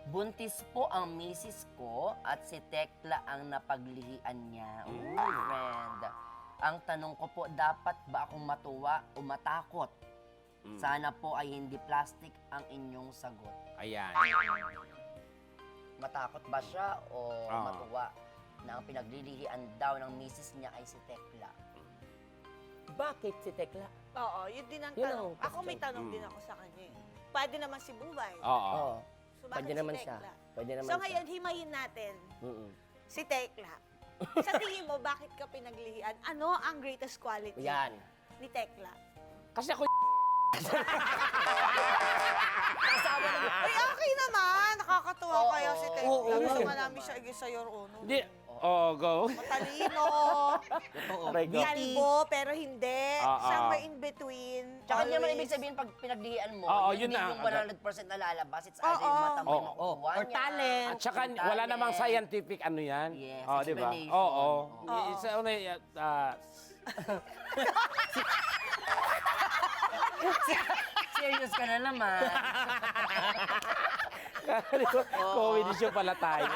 Buntis po ang misis ko at si Tekla ang napaglihian niya. Oh, friend. Ang tanong ko po, dapat ba akong matuwa o matakot? Sana po ay hindi plastic ang inyong sagot. Ayan. Matakot ba siya o matuwa na ang pinaglilihian daw ng misis niya ay si Tekla? Bakit si Tekla? Oo, yun din ang Yun tanong. ang Ako may tanong din ako sa kanya. Pwede naman si Bumbay. Oo. Oo. So, bakit Pwede si naman Tekla? siya. Pwede naman So siya. ngayon, himayin natin Mm-mm. si Tekla. Sa tingin mo, bakit ka pinaglihian? Ano ang greatest quality Yan. ni Tekla? Kasi ako Ay, okay naman! Nakakatuwa Oo. kaya si Tekla. Oo. Gusto nga namin siya igis sa your uno. Hindi. Oo, go. Matalino, Aray, go. kalbo, pero hindi. Oo. Siyang may in-between. Tsaka hindi naman Always. ibig sabihin pag pinaglihian mo, Oo, yun yun din na. yung 100% na lalabas. It's either yung Oo. mata mo yung Oo. makukuha Or niya. talent. At saka Yung wala talent. namang scientific ano yan. Yes, Oh, di ba? explanation. Oo. Oo. Isa una Serious ka na naman. comedy show pala tayo.